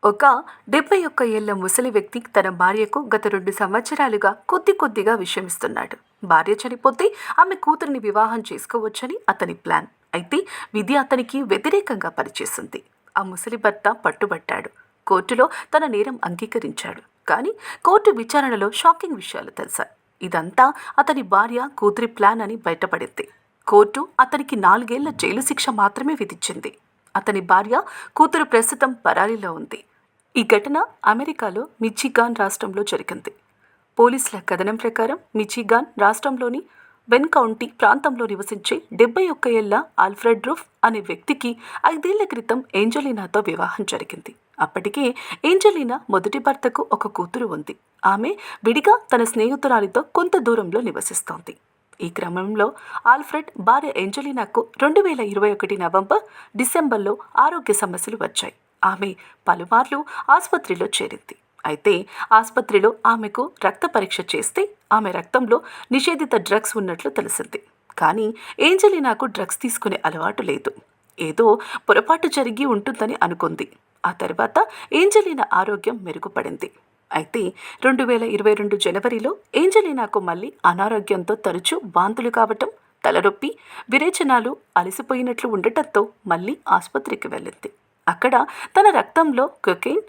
ఒక 71 ఏళ్ల ముసలి వ్యక్తి తన భార్యకు గత 2 సంవత్సరాలుగా కొద్దిగా విషమిస్తున్నాడు. భార్య చనిపోతే ఆమె కూతురిని వివాహం చేసుకోవచ్చని అతని ప్లాన్. అయితే విధి అతనికి వ్యతిరేకంగా పనిచేసింది. ఆ ముసలి భర్త పట్టుబట్టాడు. కోర్టులో తన నేరం అంగీకరించాడు. కానీ కోర్టు విచారణలో షాకింగ్ విషయాలు తెలిసాయి. ఇదంతా అతని భార్య కూతురి ప్లాన్ అని బయటపడింది. కోర్టు అతనికి 4 ఏళ్ల జైలు శిక్ష మాత్రమే విధించింది. అతని భార్య కూతురు ప్రస్తుతం పరారీలో ఉంది. ఈ ఘటన అమెరికాలో మిచిగాన్ రాష్ట్రంలో జరిగింది. పోలీసుల కథనం ప్రకారం మిచిగాన్ రాష్ట్రంలోని బెన్ కౌంటీ ప్రాంతంలో నివసించే 71 ఏళ్ల ఆల్ఫ్రెడ్ రూఫ్ అనే వ్యక్తికి 5 ఏళ్ల క్రితం ఏంజెలినాతో వివాహం జరిగింది. అప్పటికే ఏంజెలినా మొదటి భర్తకు ఒక కూతురు ఉంది. ఆమె విడిగా తన స్నేహితురాలితో కొంత దూరంలో నివసిస్తోంది. ఈ క్రమంలో ఆల్ఫ్రెడ్ భార్య ఏంజెలినాకు 2021 నవంబర్, డిసెంబర్లో ఆరోగ్య సమస్యలు వచ్చాయి. ఆమె పలుమార్లు ఆసుపత్రిలో చేరింది. అయితే ఆసుపత్రిలో ఆమెకు రక్త పరీక్ష చేస్తే ఆమె రక్తంలో నిషేధిత డ్రగ్స్ ఉన్నట్లు తెలిసింది. కానీ ఏంజెలినాకు డ్రగ్స్ తీసుకునే అలవాటు లేదు. ఏదో పొరపాటు జరిగి ఉంటుందని అనుకుంది. ఆ తర్వాత ఏంజెలినా ఆరోగ్యం మెరుగుపడింది. అయితే 2022 జనవరిలో ఏంజెలినాకు మళ్ళీ అనారోగ్యంతో తరచూ వాంతులు కావటం, తలనొప్పి, విరేచనాలు, అలసిపోయినట్లు ఉండటంతో మళ్ళీ ఆసుపత్రికి వెళ్ళింది. అక్కడ తన రక్తంలో కొకైన్,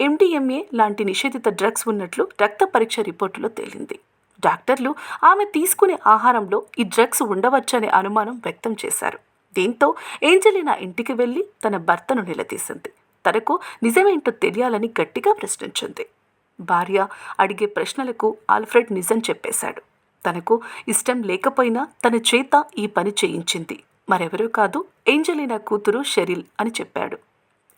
ఎండిఎంఏ లాంటి నిషేధిత డ్రగ్స్ ఉన్నట్లు రక్త పరీక్ష రిపోర్టులో తేలింది. డాక్టర్లు ఆమె తీసుకునే ఆహారంలో ఈ డ్రగ్స్ ఉండవచ్చనే అనుమానం వ్యక్తం చేశారు. దీంతో ఏంజెలినా ఇంటికి వెళ్లి తన భర్తను నిలదీసింది. తనకు నిజమేంటో తెలియాలని గట్టిగా ప్రశ్నించింది. భార్య అడిగే ప్రశ్నలకు ఆల్ఫ్రెడ్ నిజం చెప్పేశాడు. తనకు ఇష్టం లేకపోయినా తన చేత ఈ పని చేయించింది మరెవరూ కాదు, ఏంజెలినా కూతురు షెరిల్ అని చెప్పాడు.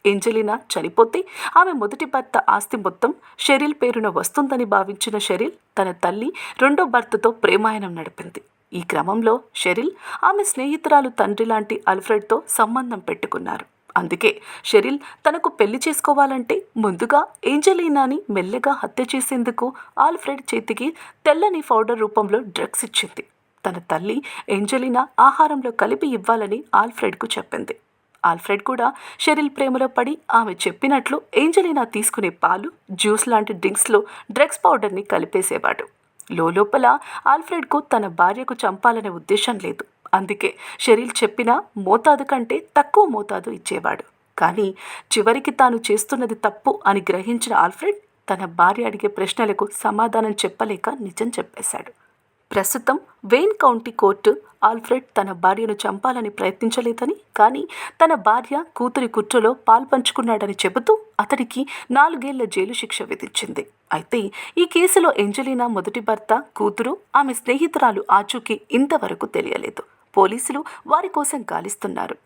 ఏంజెలినా చనిపోతే ఆమె మొదటి భర్త ఆస్తి మొత్తం షెరిల్ పేరున వస్తుందని భావించిన షెరిల్ తన తల్లి రెండో భర్తతో ప్రేమాయణం నడిపింది. ఈ క్రమంలో షెరిల్ ఆమె స్నేహితురాలు తండ్రి లాంటి ఆల్ఫ్రెడ్తో సంబంధం పెట్టుకున్నారు. అందుకే షెరిల్ తనకు పెళ్లి చేసుకోవాలంటే ముందుగా ఏంజెలినాని మెల్లగా హత్య చేసేందుకు ఆల్ఫ్రెడ్ చేతికి తెల్లని పౌడర్ రూపంలో డ్రగ్స్ ఇచ్చింది. తన తల్లి ఏంజెలినా ఆహారంలో కలిపి ఇవ్వాలని ఆల్ఫ్రెడ్కు చెప్పింది. ఆల్ఫ్రెడ్ కూడా షెరిల్ ప్రేమలో పడి ఆమె చెప్పినట్లు ఏంజెలినా తీసుకునే పాలు, జ్యూస్ లాంటి డ్రింక్స్లో డ్రగ్స్ పౌడర్ని కలిపేసేవాడు. లోపల ఆల్ఫ్రెడ్కు తన భార్యకు చంపాలనే ఉద్దేశం లేదు. అందుకే షెరిల్ చెప్పిన మోతాదు కంటే తక్కువ మోతాదు ఇచ్చేవాడు. కానీ చివరికి తాను చేస్తున్నది తప్పు అని గ్రహించిన ఆల్ఫ్రెడ్ తన భార్య అడిగే ప్రశ్నలకు సమాధానం చెప్పలేక నిజం చెప్పేశాడు. ప్రస్తుతం వెయిన్ కౌంటీ కోర్టు ఆల్ఫ్రెడ్ తన భార్యను చంపాలని ప్రయత్నించలేదని, కానీ తన భార్య కూతురి కుట్రలో పాల్పంచుకున్నాడని చెబుతూ అతడికి 4 ఏళ్ల జైలు శిక్ష విధించింది. అయితే ఈ కేసులో ఏంజెలినా మొదటి భర్త, కూతురు, ఆమె స్నేహితురాలు ఆచూకీ ఇంతవరకు తెలియలేదు. పోలీసులు వారి కోసం గాలిస్తున్నారు.